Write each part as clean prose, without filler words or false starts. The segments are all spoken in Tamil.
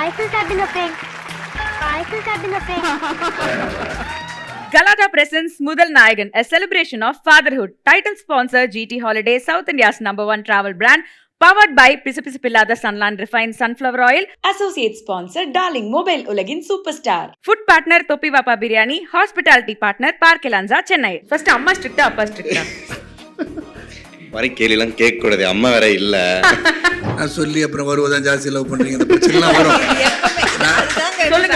பாய்சல் சாப்பிடுங்க ஃப்ரெண்ட், பாய்சல் சாப்பிடுங்க friend. Galata presents Mudal Nayagan, a celebration of fatherhood. Title sponsor GT Holidays, South India's #1 travel brand. Powered by Pisapillada Sunland Refined Sunflower Oil. Associate sponsor Darling Mobile Ulagin Superstar. Food partner Topi Vapa Biryani. Hospitality partner Park Elanza Chennai. First amma strict appa strict. மாதிரி கேள்விலாம் கேட்க கூடாது, அம்மா வேற இல்ல. நான் சொல்லி அப்புறம் வருவதான் ஜாஸ்தி லவ் பண்றீங்க, இந்த பிரச்சனைலாம் வரும்.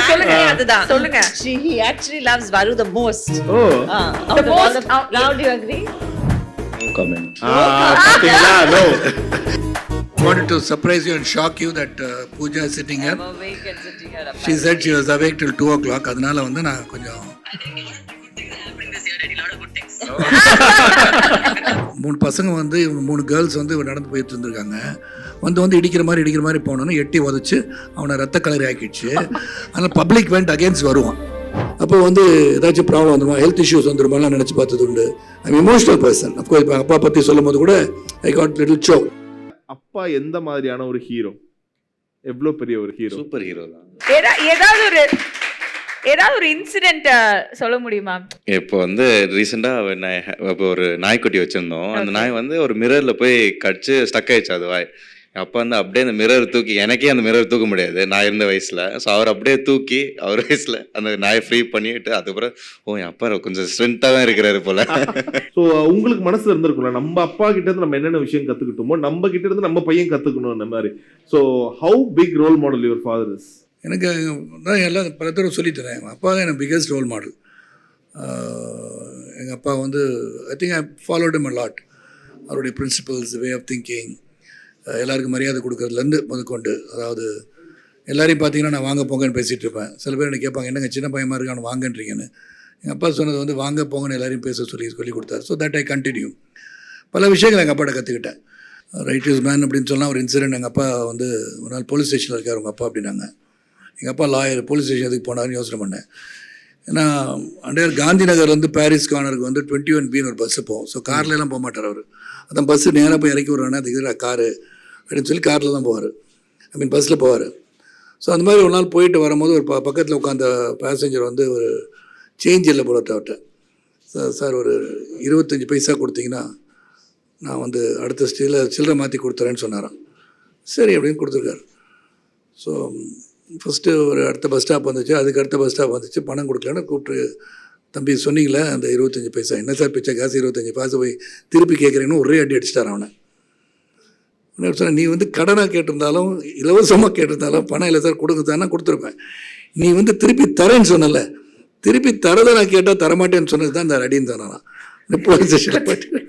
சொல்லுங்க அதுதான் சொல்லுங்க. He actually loves Varu the most. Oh. The most. Now do you agree? No comment. பாத்தீங்களா? No. Wanted to surprise you and shock you that Pooja is sitting here. I'm awake and sitting here. She said she was awake till 2 o'clock. அதனால வந்து நான் கொஞ்சம் 3 பசங்க வந்து 3 கேர்ள்ஸ் வந்து நடந்து போயிட்டு இருந்திருக்காங்க. வந்து இடிக்கிற மாதிரி போனோன்னு எட்டி உதச்சு அவனை ரத்த கலரி ஆக்கிடுச்சு. அதனால் பப்ளிக் வெண்ட் அகேன்ஸ்ட் வருவான். அப்போ வந்து ஏதாச்சும் ப்ராப்ளம் வந்துருமா, ஹெல்த் இஷ்யூஸ் வந்துருமாலாம் நினச்சி பார்த்தது உண்டு. ஐ எமோஷனல் பர்சன். அஃப்கோர்ஸ் இப்போ அப்பா பற்றி சொல்லும் போது கூட ஐ காட் லிட்டில் ஷோ. அப்பா எந்த மாதிரியான ஒரு ஹீரோ, எவ்வளோ பெரிய ஒரு ஹீரோ? சூப்பர் ஹீரோ தான். ஏதாவது ஒரு இன்சிடென்ட் சொல்ல முடியுமா? இப்போ வந்து ரீசெண்டா இப்போ ஒரு நாய்க்குட்டி வச்சிருந்தோம். அந்த நாய் வந்து ஒரு மிரர்ல போய் கடிச்சு ஸ்டக் ஆயிடுச்சு அது வாய். அப்போ வந்து அப்படியே அந்த மிரர் தூக்கி, எனக்கே அந்த மிரர் தூக்க முடியாது நான் இருந்த வயசுல. ஸோ அவர் அப்படியே தூக்கி அவர் வயசுல அந்த நாயை ஃப்ரீ பண்ணிட்டு அதுக்கப்புறம் என் அப்பா கொஞ்சம் ஸ்ட்ரென்த்தா தான் இருக்கிறாரு போல. ஸோ உங்களுக்கு மனசுல இருந்திருக்கும்ல, நம்ம அப்பா கிட்ட இருந்து நம்ம என்னென்ன விஷயம் கத்துக்கிட்டோமோ நம்ம கிட்ட இருந்து நம்ம பையன் கத்துக்கணும் அந்த மாதிரி. So how big role model your father is? எனக்கு தான் எல்லாம் பல தடவை சொல்லித்தரேன். எங்கள் அப்பா தான் எனக்கு பிக்கஸ்ட் ரோல் மாடல். எங்கள் அப்பா வந்து I think I followed him a lot. அவருடைய பிரின்சிபல்ஸ், வே ஆஃப் திங்கிங், எல்லாருக்கும் மரியாதை கொடுக்கறதுலேருந்து முதற்கொண்டு. அதாவது எல்லாரையும் பார்த்தீங்கன்னா நான் வாங்க போங்கன்னு பேசிகிட்டு இருப்பேன். சில பேர் எனக்கு கேட்பாங்க, என்னங்க சின்ன பையமாக இருக்கான்னு வாங்கன்றீங்கன்னு. எங்கள் அப்பா சொன்னது வந்து வாங்க போங்கன்னு எல்லாரையும் பேச சொல்லி கொடுத்தாரு. So that I continue. பல விஷயங்கள் எங்கள் அப்பாட்ட கற்றுக்கிட்டேன். ரைட் இஸ் மேன் அப்படின்னு சொன்னால் ஒரு இன்சிடென்ட். எங்கள் அப்பா வந்து ஒரு நாள் போலீஸ் ஸ்டேஷனில் இருக்கார் உங்கள் அப்பா அப்படின்னாங்க. எங்கள் அப்பா லாயர், போலீஸ் ஸ்டேஷன் எதுக்கு போனார்னு யோசனை பண்ணேன். ஏன்னா அண்டையார் காந்தி நகர்லேருந்து பாரிஸ் கார்னருக்கு வந்து 21B ஒரு பஸ்ஸு போகும். ஸோ கார்லலாம் போக மாட்டார் அவர். அதான் பஸ்ஸு நேராக போய் இறக்கி விட்றானே, அதுக்கு இதில் காரு அப்படின்னு சொல்லி காரில் தான் போவார். ஐ மீன் பஸ்ஸில் போவார். ஸோ அந்த மாதிரி ஒரு நாள் போயிட்டு வரும்போது ஒரு பக்கத்தில் உட்காந்த பேசஞ்சர் வந்து ஒரு சேஞ்ச் இல்லை போல அவர்கிட்ட. சார் ஒரு 25 பைசா கொடுத்தீங்கன்னா நான் வந்து அடுத்த சில்லறை மாற்றி கொடுத்துறேன்னு சொன்னாராம். சரி அப்படின்னு கொடுத்துருக்காரு. ஸோ ஃபஸ்ட்டு ஒரு அடுத்த பஸ் ஸ்டாப் வந்துச்சு, அதுக்கு அடுத்த பஸ் ஸ்டாப் வந்துச்சு. பணம் கொடுக்கலன்னு கூப்பிட்டு, தம்பி சொன்னீங்களே அந்த 25 பைசா என்ன சார் பிச்சை காசு, 25 பைசா போய் திருப்பி கேட்குறீங்கன்னு ஒரே அடி அடிச்சிட்டார் அவனை. சொன்னேன், நீ வந்து கடனாக கேட்டிருந்தாலும் இலவசமாக கேட்டிருந்தாலும் பணம் இல்லை சார் கொடுங்க தானே கொடுத்துருப்பேன். நீ வந்து திருப்பி தரேன்னு சொன்னல, திருப்பி தரதை நான் கேட்டால் தரமாட்டேன்னு சொன்னது தான் இந்த அடின்னு சொன்னான். போலீஸ் ஸ்டேஷனில் போய்ட்டு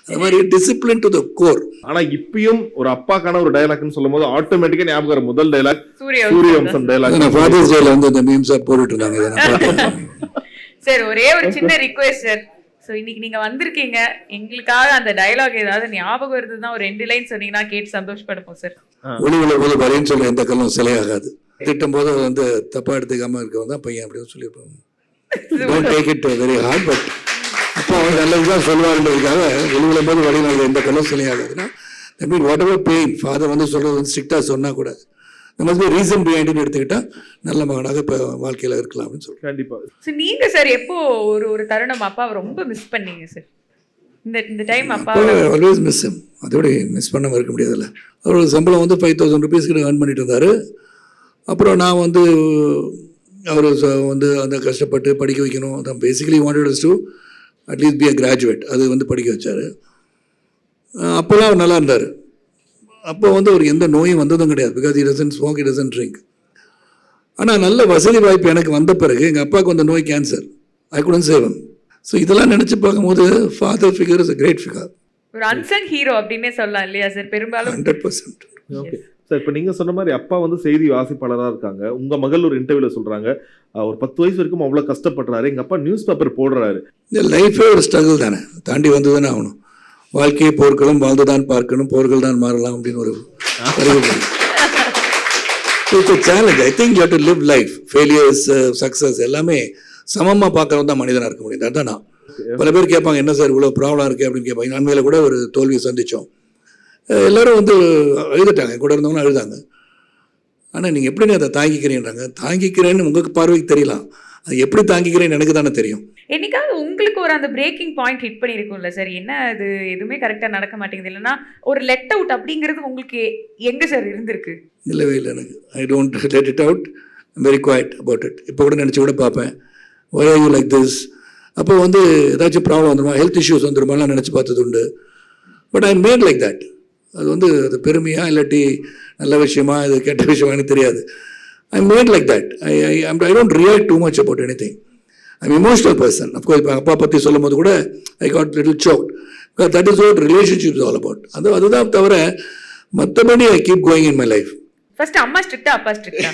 அது மாதிரி டிசிப்ளின் டு த கோர். ஆனா இப்பயும் ஒரு அப்பாக்கான ஒரு டயலாக்னு சொல்லும் போது ஆட்டோமேட்டிக்கா ஞாபகம் முதல் டயலாக் சூரியவம்சம் டயலாக். ஃபாதர்ஸ் டேல வந்து இந்த மீம்ஸா போட்டுட்டு இருந்தாங்க. சரி, ஒரே ஒரு சின்ன ரிக்வெஸ்ட் சார். ஸோ இன்னைக்கு நீங்க வந்திருக்கீங்க, எங்களுக்காக அந்த டயலாக் ஏதாவது ஞாபகம் இருந்ததுன்னா ஒரு 2 லைன் சொன்னீங்கன்னா கேட்டு சந்தோஷப்படுப்போம் சார். ஒளிவுல போது வரைன்னு சொல்ல எந்த கல்லும் சிலையாகாது. திட்டம் போது வந்து தப்பா எடுத்துக்காம இருக்கவங்க தான் பையன் அப்படின்னு சொல்லியிருப்பாங்க. Don't take it very hard, but அப்போ அவங்க நல்லதுதான் சொல்லுவாருன்றதுக்காக ஒளிவுல போது வழிநாள் எந்த கல்லும் சிலையாகாதுன்னா that mean whatever pain father வந்து சொல்றது வந்து ஸ்ட்ரிக்டாக சொன்னால் கூட நம்ம ரீசன் பிஹைண்ட் எடுத்துக்கிட்டா நல்ல மகனாக இப்போ வாழ்க்கையில் இருக்கலாம் அப்படின்னு சொல்லுவோம். கண்டிப்பா. ஸோ நீங்க சார் எப்போ ஒரு தருணம் அப்பாவை ரொம்ப மிஸ் பண்ணீங்க சார்? இந்த டைம் அப்பா ஆல்வேஸ் மிஸ் ஹிம். அதோட மிஸ் பண்ணாமல் இருக்க முடியாதுல்ல. அவரோட சம்பளம் வந்து 5,000 rupees கிட்ட ஏர்ன் பண்ணிட்டு இருந்தார். அப்புறம் நான் வந்து அவர் வந்து அந்த கஷ்டப்பட்டு படிக்க வைக்கணும். அதான் basically wanted to at least be a graduate. அது வந்து படிக்க வச்சார். அப்போல்லாம் அவர் நல்லா இருந்தார். அப்போ வந்து ஒரு எந்த நோயும் வந்ததும் கிடையாது. Because he doesn't smoke, he doesn't drink. ஆனால் நல்ல வசதி வாய்ப்பு எனக்கு வந்த பிறகு எங்கள் அப்பாவுக்கு வந்த நோய் cancer. I couldn't save him. So இதெல்லாம் நினச்சி பார்க்கும்போது father figure is a great figure. ஒரு அன்சங் ஹீரோ அப்படின்னே சொல்லலாம் இல்லையா சார்? பெரும்பாலும் 100%. ஓகே சார், இப்போ நீங்கள் சொன்ன மாதிரி அப்பா வந்து செய்தி வாசிப்பாளராக இருக்காங்க. உங்கள் மகள் ஒரு இன்டர்வியூவில் சொல்கிறாங்க, ஒரு 10 வயசு வரைக்கும் அவ்வளோ கஷ்டப்படுறாரு, எங்கள் அப்பா நியூஸ் பேப்பர் போடுறாரு. இந்த லைஃபே ஒரு ஸ்ட்ரகிள் தானே, தாண்டி வந்து தானே ஆகணும். வாழ்க்கையை போர்களும் வாழ்ந்து தான் பார்க்கணும், போர்கள் தான் மாறலாம் அப்படின்னு ஒரு challenge. I think you have to live life. Failures, success எல்லாமே சமமாக பார்க்குறவன் தான் மனிதனாக இருக்க முடியும். அதுதான் நான். பல பேர் கேட்பாங்க, என்ன சார் இவ்வளோ ப்ராப்ளம் இருக்குது அப்படின்னு கேட்பாங்க. அண்மையில் கூட ஒரு தோல்வியை சந்தித்தோம். எல்லோரும் வந்து அழுதுட்டாங்க, கூட இருந்தவங்களும் அழுதாங்க. ஆனால் நீங்கள் எப்படி அதை தாங்கிக்கிறீன்றாங்க. தாங்கிக்கிறேன்னு உங்களுக்கு பார்வைக்கு தெரியலாம், அது எப்படி தாங்கிக்கிறேன்னு எனக்கு தானே தெரியும். என்னைக்காவது உங்களுக்கு ஒரு அந்த பிரேக்கிங் பாயிண்ட் ஹிட் பண்ணியிருக்கும்ல சார், என்ன அது எதுவுமே கரெக்டாக நடக்க மாட்டேங்குது, இல்லைன்னா ஒரு லெட் அவுட் அப்படிங்கிறது உங்களுக்கு எங்கே சார் இருந்திருக்கு? இல்லவே இல்லை எனக்கு. I don't let it out, very quiet about it. இப்போ கூட நினச்சி கூட பார்ப்பேன், why are you like this. அப்போ வந்து ஏதாச்சும் ப்ராப்ளம் வந்துருமா, ஹெல்த் இஷ்யூஸ் வந்துருமாலாம் நினச்சி பார்த்தது உண்டு. But I made like that. அது வந்து அது பெருமையாக இல்லாட்டி நல்ல விஷயமா இது கெட்ட விஷயமா எனக்கு தெரியாது. I made like that. I don't react too much about any thing. I'm emotional person. Of course இப்போ அப்பா பற்றி சொல்லும் போது கூட I got little shocked. That is what relationship is all about. அதுதான் தவிர மற்றபடி I keep going in my life. First அம்மா ஸ்ட்ரிக்டா அப்பா ஸ்ட்ரிக்டா?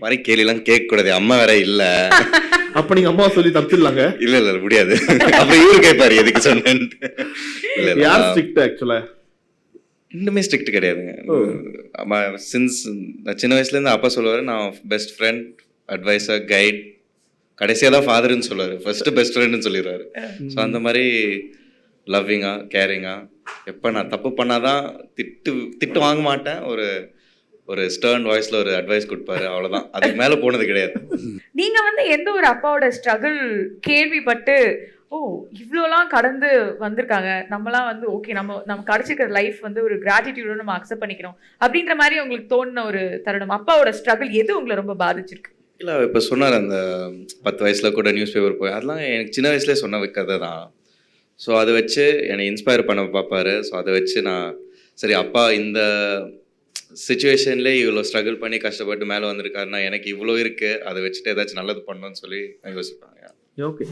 மாதிரி கேள்விலாம் கேட்க கூடாது, அம்மா வேற இல்ல. அப்ப நீங்க அம்மா சொல்லி தப்பிச்சிடலாங்க. இல்ல முடியாது. அப்புறம் இவரு கேட்பாரு எதுக்கு சொன்னேன்னு. யார் ஸ்ட்ரிக்ட் ஆக்சுவலா? இன்னுமே ஸ்ட்ரிக்ட் கிடையாதுங்க. அம்மா சின்ஸ் சின்ன வயசுல இருந்து அப்பா சொல்லுவாரு, நான் பெஸ்ட் ஃப்ரெண்ட், அட்வைசர், கைட், கடைசியா தான் ஃபாதர்னு சொல்லுவாரு, ஃபர்ஸ்ட் பெஸ்ட் ஃப்ரெண்ட்னு சொல்லிடுவாரு. ஸோ அந்த மாதிரி லவ்விங்கா, கேரிங்கா, எப்போ நான் தப்பு பண்ணாதான் திட்டு வாங்க மாட்டேன், ஒரு ஸ்டர்ன் வாய்ஸ்ல ஒரு அட்வைஸ் கொடுப்பாரு, அவ்வளவுதான். அதுக்கு மேல போனது கிடையாது. நீங்க வந்து எந்த ஒரு அப்பாவோட ஸ்ட்ரகிள் கேள்விப்பட்டு ஓ இவ்வளோலாம் கடந்து வந்திருக்காங்க, நம்மலாம் வந்து ஓகே நம்ம கிடைச்சிக்கிற லைஃப் வந்து ஒரு கிராட்டிடியூட நம்ம அக்செப்ட் பண்ணிக்கிறோம் அப்படின்ற மாதிரி உங்களுக்கு தோணுன ஒரு தருணம், அப்பாவோட ஸ்ட்ரகிள் எது உங்களை ரொம்ப பாதிச்சிருக்கு? இல்லை, இப்போ சொன்னார் அந்த 10 வயசுல கூட நியூஸ் பேப்பர் போய், அதெல்லாம் எனக்கு சின்ன வயசுலேயே சொன்ன கதை தான். ஸோ அதை வச்சு என்னை இன்ஸ்பயர் பண்ண பார்ப்பாரு. ஸோ அதை வச்சு நான் சரி, அப்பா இந்த சுச்சுவேஷன்லேயே இவ்வளோ ஸ்ட்ரகிள் பண்ணி கஷ்டப்பட்டு மேலே வந்திருக்காருன்னா எனக்கு இவ்வளோ இருக்கு, அதை வச்சுட்டு ஏதாச்சும் நல்லது பண்ணணும்னு சொல்லி நான் யோசிப்பாங்க. ஓகே,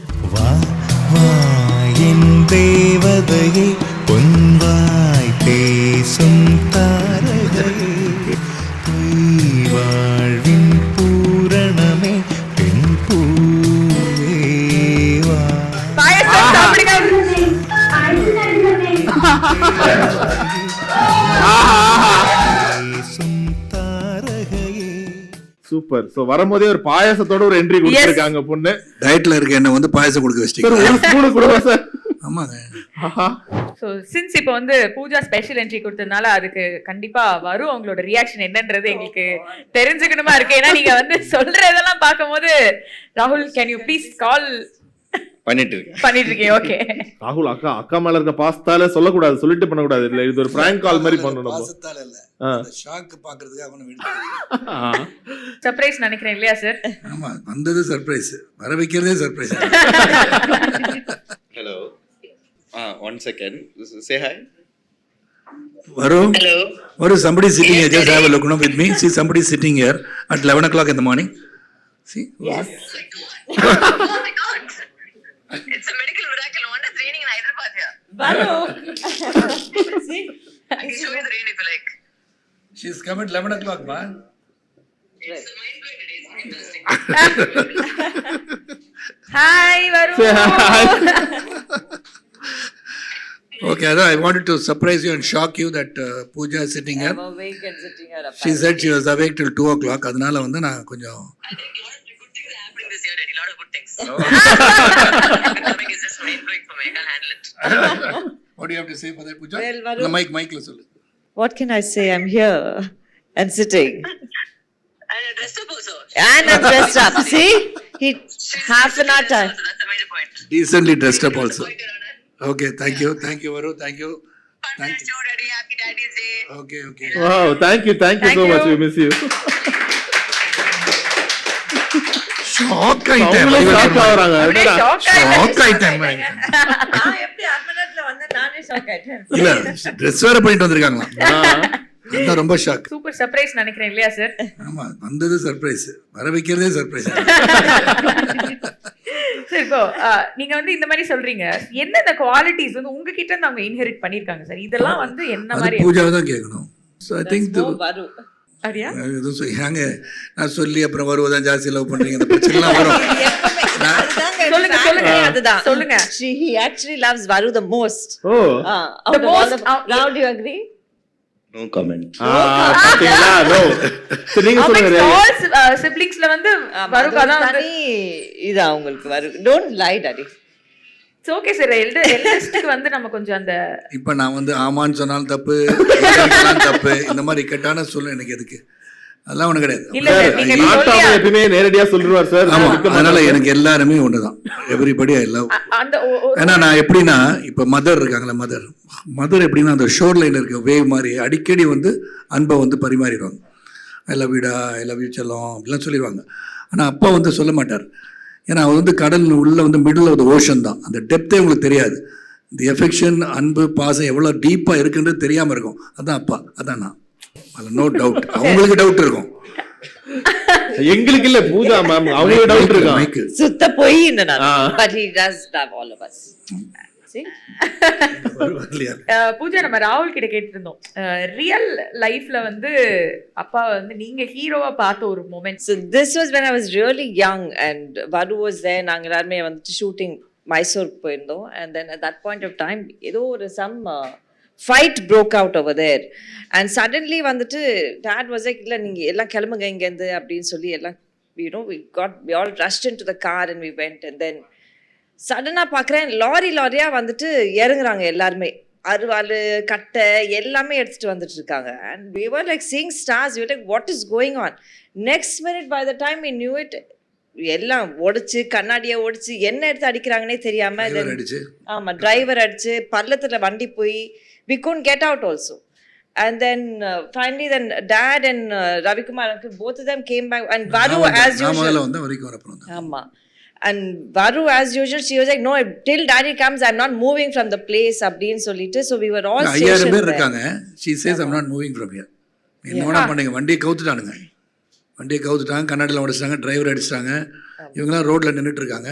என் தேவதையே பொன்வாய் பேசும் தாரகையே, வாழ்வின் பூரணமே பெண் பூவேவா. சூப்பர். சோ வரும்போதே ஒரு பாயாசத்தோட ஒரு என்ட்ரி கொடுத்திருக்காங்க பொண்ணு. டயட்ல இருக்க என்ன வந்து பாயாசம் கொடுக்க வச்சிட்டீங்க. ஒரு ஸ்பூன் கொடுங்க சார். ஆமாங்க. ஸோ சின்ஸ் இப்போ வந்து பூஜா ஸ்பெஷல் என்ட்ரி கொடுத்ததுனால அதுக்கு கண்டிப்பா வரும் அவங்களோட ரியாக்ஷன் என்னன்றது எங்களுக்கு தெரிஞ்சுக்கணுமா இருக்கு. ஏன்னா நீங்க வந்து சொல்றதெல்லாம் பார்க்கும்போது ராகுல் கேன் யூ ப்ளீஸ் கால் பண்ணிட்டு இருக்கீங்க. ஓகே ராகுல், அக்கா மேல இருக்க பாஸ்தால சொல்லக்கூடாது, சொல்லிட்டு பண்ணக்கூடாது, இல்ல இது ஒரு பிராங்க் கால் மாதிரி பண்ணணும். பாசத்தால இல்ல, ஷாக் பாக்குறதுக்கு அவன வெயிட். சர்ப்ரைஸ் நினைக்கிறேன் இல்லையா சார்? ஆமா, வந்தது சர்ப்ரைஸ், வர வைக்கிறதே surprise. Hello, 1 second, say hi. Varu, somebody sitting here, just have a look, with me. See, somebody sitting here at 11 o'clock in the morning. See? Yes. Oh my God. It's a medical miracle. No wonder it's raining in Hyderabad here. Varu. See? I can show you the rain if you like. She's come at 11 o'clock, man. It's a mind-blowing today. It's interesting. Hi, Varu. Okay, I wanted to surprise you and shock you that Pooja is sitting here. I'm awake and sitting here. She said she was awake till 2 o'clock. அதனால வந்து நான் கொஞ்சம் I think a lot of good things are happening this year, Daddy. A lot of good things. Economic is just mind-blowing for me. I can't handle it. What do you have to say for that, Pooja? Well, Varu. No, mic-ல சொல்லு. What can I say? I'm here and sitting. And I dressed up also. And I'm dressed up. See? Half an hour time. So that's the major point. Decently dressed up also. Point, Your Honor. Okay, thank you, Varu, thank you. Fun show, Daddy. Happy Daddy's Day. Okay. Wow, thank you so much. We miss you. Shock ஆயிட்டேன். shock ஆவறாங்க. அப்படியே shock ஆயிட்டேன். நான் எப்படி அர்மனட்ல வந்து நானே ஷாக் ஆயிட்டேன். இல்ல, ட்ரெஸ் வேற பண்ணிட்டு வந்திருக்காங்களா? அதான் ரொம்ப ஷாக். சூப்பர் சர்ப்ரைஸ் நினைக்கிறேன் இல்லையா சார்? ஆமா, வந்தது சர்ப்ரைஸ், வர வைக்கிறதே சர்ப்ரைஸ். சார் இப்போ நீங்க வந்து இந்த மாதிரி சொல்றீங்க, என்னென்ன குவாலிட்டிஸ் வந்து உங்ககிட்ட இருந்து அவங்க இன்ஹெரிட் பண்ணிருக்காங்க சார்? இதெல்லாம் வந்து என்ன மாதிரி? பூஜாவை தான் கேட்கணும். So I think Varu. அரியா எதுவும் சொல்லியாங்க, நான் சொல்லி அப்புறம் வருவதான் ஜாஸ்தி லவ் பண்றீங்க, இந்த பிரச்சனைலாம் வரும். சொல்லுங்க அதுதான் சொல்லுங்க. He actually loves Varu the most. Oh. The most. Now do you agree? No comment. பாத்தீங்களா? No. சரி, நீங்க சொல்லுங்க. ஆல் சிப்லிங்ஸ்ல வந்து வருகா தான் வந்து தனி இது அவங்களுக்கு Varu. Don't lie, Daddy. It's okay sir. எல்டர்ஸ்க்கு வந்து நம்ம கொஞ்சம் அந்த இப்ப நான் வந்து ஆமான்னு சொன்னாலும் தப்பு, இல்லைன்னு சொன்னாலும் தப்பு, இந்த மாதிரி இக்கட்டான சொல்ல எனக்கு எதுக்கு? அதெல்லாம் ஒன்றும் கிடையாது. இல்ல நீங்க நாட்டாம எப்பயுமே நேரடியா சொல்லிடுவார் சார். ஆமாம், அதனால எனக்கு எல்லாருமே ஒன்று தான். Everybody I love. அந்த ஏன்னா நான் எப்படின்னா இப்போ மதர் இருக்காங்களே, மதர் எப்படின்னா அந்த ஷோர் லைன் இருக்க வேவ் மாதிரி அடிக்கடி வந்து அன்பை வந்து பரிமாறிடுவாங்க. ஐ லவ் யூடா, ஐ லவ் யூ செல்லம் அப்படிலாம் சொல்லிடுவாங்க. ஆனால் அப்பா வந்து சொல்ல மாட்டார். ஏன்னா அவர் வந்து கடல் உள்ள வந்து மிடில் ஆஃப் த ஓஷன் தான். அந்த டெப்த்தே உங்களுக்கு தெரியாது. இந்த எஃபெக்ஷன், அன்பு, பாசம் எவ்வளோ டீப்பாக இருக்குன்றது தெரியாமல் இருக்கும். அதான் அப்பா, அதான் நான். அதில் நோ டவுட். அவங்களுக்கு டவுட் இருக்கும், எங்களுக்கு இல்ல பூஜா மேம், அவங்களுக்கு டவுட் இருக்கா? மைக்கு சுத்த பொய் இந்த நான். But he does love all of us. See? Pooja, நம்ம ராகுல் கிட்ட கேட்டிருந்தோம், ரியல் லைஃப்ல வந்து அப்பா வந்து நீங்க ஹீரோவா பார்த்த ஒரு moment. So this was when I was really young and Varu was there. நாங்க எல்லாருமே வந்து ஷூட்டிங் மைசூருக்கு போயிருந்தோம். And then at that point of time ஏதோ ஒரு some fight broke out over there. And suddenly வந்துட்டு dad was like, இல்ல நீங்க எல்லாம் கிளம்புங்க இங்கேருந்து அப்படின்னு சொல்லி எல்லாம், you know, we all rushed into the car and we went. And then சடனாக பார்க்குறேன் லாரியா வந்துட்டு இறங்குறாங்க எல்லாருமே. அருவாள், கட்டை எல்லாமே எடுத்துகிட்டு வந்துட்டு இருக்காங்க. And we were like seeing stars. We were like, what is going on? Next minute, by the time we knew it, எல்லாம் ஒடிச்சு, கண்ணாடியை ஒடிச்சு, என்ன எடுத்து அடிக்கிறாங்கன்னே தெரியாம, ஆமாம் டிரைவர் அடிச்சு, பள்ளத்தில் வண்டி போய் we couldn't get out also. And then finally then dad and Ravikumar uncle, both of them came back. And Varu as usual, ஆமாம், and Varu as usual, she was like, no, till daddy comes I'm not moving from the place அப்படின்னு சொல்லிட்டு. So we were all stationed 5000 பேர் இருக்காங்க. She says I'm not moving from here. என்ன வேணா பண்ணுங்க. வண்டியை கவுத்துட்டானுங்க, கண்ணாடியில் உடைச்சிட்டாங்க, டிரைவர் அடிச்சிட்டாங்க. இவங்கெல்லாம் ரோட்டில் நின்றுட்டு இருக்காங்க.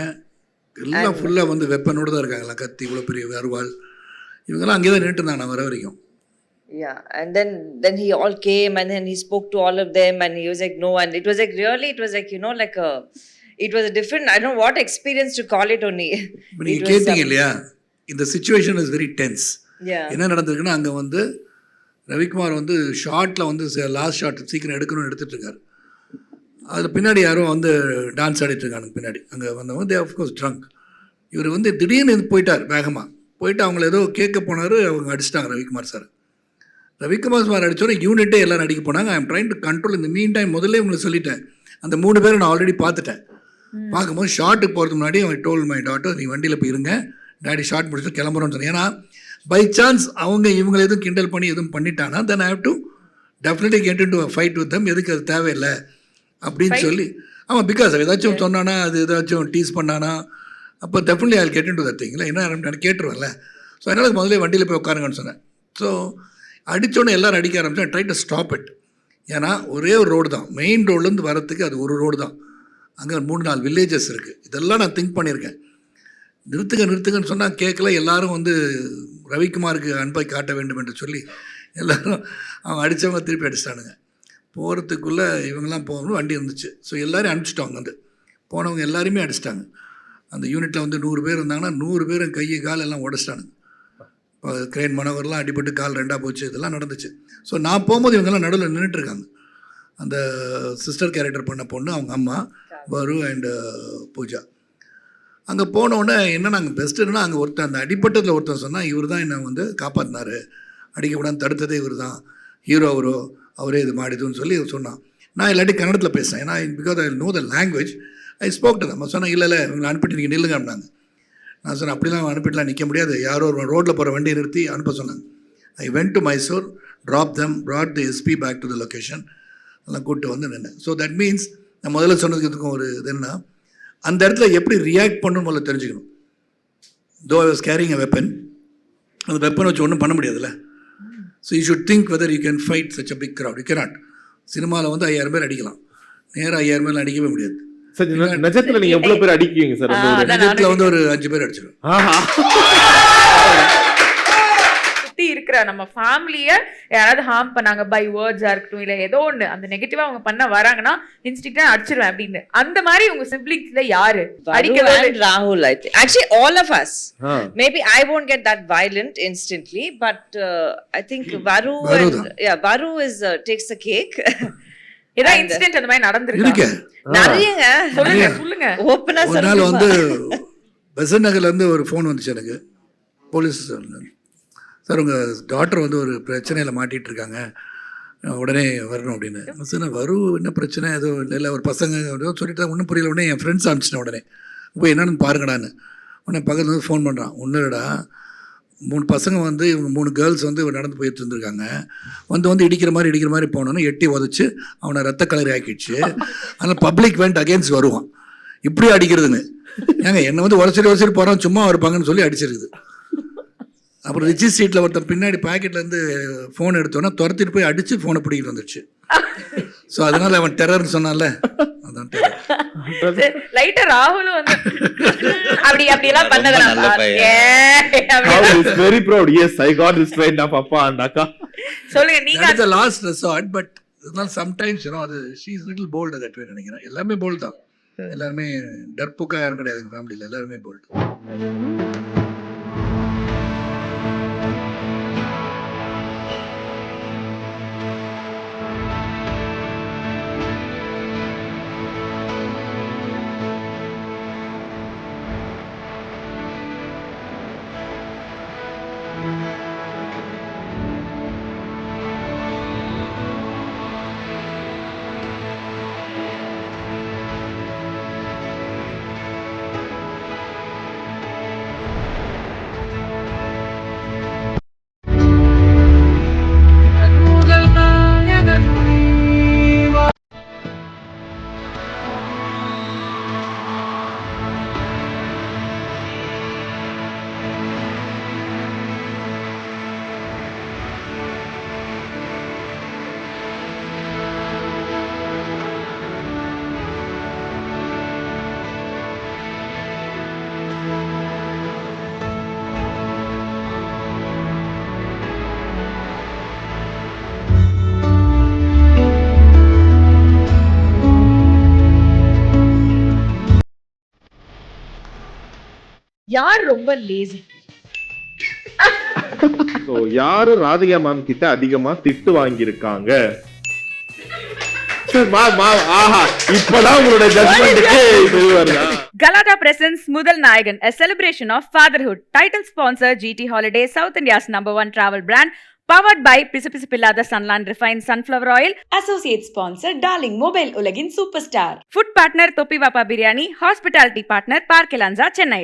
எல்லாம் ஃபுல்லாக வந்து வெப்பனோடு தான் இருக்காங்களா, கத்தி, இவ்வளோ பெரிய அருவாள். இவங்கெல்லாம் அங்கே தான் நின்றுட்டு இருந்தாங்க நான் வர வரைக்கும். Yeah, and then he all came and then he spoke to all of them and he was like, no. And it was like really, it was like, you know, like it was a different, I don't know what experience to call it only. நீங்கள் கேட்டீங்க இல்லையா, இந்த situation is very tense. Yeah. என்ன நடந்திருக்குன்னா, அங்கே வந்து ரவிக்குமார் வந்து ஷார்ட்டில் வந்து லாஸ்ட் ஷார்ட் சீக்கிரம் எடுக்கணும்னு எடுத்துகிட்டு இருக்காரு. அதில் பின்னாடி யாரும் வந்து டான்ஸ் ஆடிட்டு இருக்காங்க பின்னாடி. அங்கே வந்தவங்க தே ஆஃப்கோர்ஸ் ட்ரங்க். இவர் வந்து திடீர்னு போயிட்டார், வேகமாக போயிட்டு அவங்கள ஏதோ கேட்க போனார். அவங்க அடிச்சிட்டாங்க ரவிக்குமார் சார் அடித்தோன்னே யூனிட்டே எல்லோரும் அடிக்க போனாங்க. I am trying to control. இந்த மீன் டைம் முதல்ல உங்களுக்கு சொல்லிட்டேன், அந்த 3 பேரை நான் ஆல்ரெடி பார்த்துட்டேன். பார்க்கும்போது ஷார்ட்டுக்கு போகிறதுக்கு முன்னாடி அவன் டோல் மை டாட்டர், நீ வண்டியில் போயிருங்க, டேடி ஷார்ட் முடிச்சுட்டு கிளம்புறோன்னு சொன்னேன். ஏன்னா பை சான்ஸ் அவங்க இவங்களை எதுவும் கிண்டல் பண்ணி எதுவும் பண்ணிட்டானா then I have to definitely get into fight with them. எதுக்கு அது தேவையில்லை அப்படின்னு சொல்லி. ஆமாம், பிகாஸ் ஏதாச்சும் சொன்னானா, அது ஏதாச்சும் டீஸ் பண்ணானா, அப்போ definitely I get into that thing. இல்லை என்ன நான் கேட்டுருவேன்ல. ஸோ அதனால் முதல்ல வண்டியில் போய் உட்காருங்கன்னு சொன்னேன். ஸோ அடித்தோன்னே எல்லோரும் அடிக்க ஆரம்பித்தேன். Try to stop it. ஏன்னா ஒரே ஒரு ரோடு தான், மெயின் ரோட்லேருந்து வரத்துக்கு அது ஒரு ரோடு தான். அங்கே 3-4 வில்லேஜஸ் இருக்குது. இதெல்லாம் நான் திங்க் பண்ணியிருக்கேன். நிறுத்துங்கன்னு சொன்னால் கேட்கல. எல்லோரும் வந்து ரவிக்குமாருக்கு அன்பை காட்ட வேண்டும் என்று சொல்லி எல்லோரும் அவங்க அடித்தவங்க திருப்பி அடிச்சிட்டானுங்க. போகிறதுக்குள்ளே இவங்கெல்லாம் போகணும், வண்டி இருந்துச்சு. ஸோ எல்லோரும் அனுப்பிச்சிட்டாங்க. வந்து போனவங்க எல்லாருமே அடிச்சிட்டாங்க. அந்த யூனிட்டில் வந்து 100 பேர் இருந்தாங்கன்னா 100 பேரும் கையை கால் எல்லாம் உடச்சிட்டானுங்க. இப்போ கிரேன் மனோகர்லாம் அடிபட்டு கால் 2ஆக போச்சு. இதெல்லாம் நடந்துச்சு. ஸோ நான் போகும்போது இவங்கெல்லாம் நடுவில் நின்றுட்டுருக்காங்க. அந்த சிஸ்டர் கேரக்டர் பண்ண பொண்ணு, அவங்க அம்மா வரு அண்டு பூஜா. அங்கே போனோடனே என்ன நாங்கள் பெஸ்ட் என்னன்னா, அங்கே ஒருத்தன் அந்த அடிப்பட்டத்தில் ஒருத்தன் சொன்னால் இவர் தான் என்னை வந்து காப்பாற்றினார், அடிக்கக்கூடாது தடுத்ததே இவர் தான், ஹீரோ அவரே இது மாடிதுன்னு சொல்லி சொன்னான். நான் இல்லாட்டி கன்னடத்தில் பேசுகிறேன். ஏன்னா because I know the language. I spoke to them. சொன்னேன், இல்லை இவங்களை அனுப்பிட்டு நீங்கள் நில்லுங்க அப்படின்னாங்க. நான் சொன்னேன், அப்படிலாம் அனுப்பிட்டுலாம் நிற்க முடியாது, யாரோ ஒரு ரோட்டில் போகிற வண்டியை நிறுத்தி அனுப்ப சொன்னாங்க. I went to Mysore, drop them, brought the SP back to the location, எல்லாம் கூப்பிட்டு வந்து நின்னேன். ஸோ தட் மீன்ஸ் நான் முதல்ல சொன்னதுக்கும் ஒரு இது என்னன்னா, அந்த இடத்துல எப்படி ரியாக்ட் பண்ணணும் முதல்ல தெரிஞ்சுக்கணும். Though I was carrying a weapon, அந்த வெப்பனை வச்சு ஒன்றும் பண்ண முடியாதுல்ல. So you should think whether you can fight such a big crowd. You cannot. சினிமாவில் வந்து 5000 பேர் அடிக்கலாம், நேராக 5000 பேர் அடிக்கவே முடியாது. சார் நிஜத்துல நீங்க எவ்வளவு பேர் அடிக்குவீங்க சார்? நிஜத்துல வந்து ஒரு 5 பேர் அடிச்சிடும். சுத்தி இருக்கிற நம்ம ஃபேமிலியை யாராவது ஹார்ம் பண்ணாங்க, பை வேர்ட்ஸா இருக்கட்டும், இல்லை ஏதோ ஒன்று அந்த நெகட்டிவா அவங்க பண்ண வராங்கன்னா இன்ஸ்டிங்க்டா அடிச்சிருவேன் அப்படின்னு. அந்த மாதிரி உங்க சிப்ளிங்ஸ்ல யாரு அடிக்கிறது? ராகுல். I think actually all of us. Maybe I won't get that violent instantly, but I think Varu is takes the cake. ஏதா இன்சிடென்ட் அந்த மாதிரி நடந்துருக்கு? நிறையங்க. சொல்லுங்க ஓப்பனா சொல்லுங்க. ஒரு நாள் வந்து பெசன்ட் நகர்லேருந்து ஒரு ஃபோன் வந்துச்சு எனக்கு. போலீஸ் சார், உங்கள் டாக்டர் வந்து ஒரு பிரச்சனையில் மாட்டிகிட்டு இருக்காங்க, உடனே வரணும் அப்படின்னு. சரி நான் வரும், என்ன பிரச்சனை எதுவும் இல்லை, ஒரு பசங்க ஏதோ சொல்லிட்டு ஒன்றும் புரியல. உடனே என் ஃப்ரெண்ட்ஸ் அனுப்பிச்சிட்டேன். உடனே போய் என்னென்னு பாருங்கடான்னு. உடனே பக்கத்தில் வந்து ஃபோன் பண்ணுறான். ஒன்றும் இல்லைடா, 3 பசங்க வந்து இவங்க 3 கேர்ள்ஸ் வந்து நடந்து போயிட்டு இருந்திருக்காங்க. வந்து இடிக்கிற மாதிரி போனோன்னு எட்டி உதச்சி அவனை ரத்த கலரி ஆக்கிடுச்சு. அதனால் பப்ளிக் வெண்ட் அகேன்ஸ்ட் வருவான். இப்படி அடிக்கிறதுன்னு ஏங்க என்னை வந்து உரசரி போகிறான், சும்மா இருப்பாங்கன்னு சொல்லி அடிச்சிருக்குது. அப்புறம் ரிஜிஸ்ட் சீட்டில் ஒருத்தர் பின்னாடி பாக்கெட்லேருந்து ஃபோன் எடுத்தோன்னா துரத்திட்டு போய் அடித்து ஃபோனை பிடிக்கிட்டு வந்துடுச்சு. ஸோ அதனால் அவன் டெரர்னு சொன்னான்ல, அதான் டெரர். லைட்டா ராகுலும் வந்து அப்படியெல்லாம் ரொம்ப நல்ல பண்ணதுனால very proud. Yes, I got this train of அப்பா அண்ட் அக்கா. சொல்லுங்க நீங்க. That is the last resort, but இதனால் சம்டைம்ஸ் அது she is little bold that way நினைக்கிறேன். எல்லாமே போல்டு தான். எல்லாருமே டர்புக்கா யாரும் கிடையாது எங்கள் ஃபேமிலியில், எல்லாருமே போல்டு. யார் ரொம்ப லேசி? ஸோ யாரு ராதிகா மேம் கிட்ட அதிகமா திட்டு வாங்கியிருக்காங்க? ஆஹா, இப்பதான் உங்களோட ஜட்மெண்ட்டுக்கு இது வருதா? Galata presents Mudal Nayagan, a celebration of fatherhood. Title sponsor GT Holiday, South India's #1 travel brand. Powered by Pisapisi Pillada Sunland Refined Sunflower Oil. Associate sponsor Darling Mobile Ulagin Superstar. Food partner Topi Vapa Biryani. Hospitality partner Park Elanza, Chennai.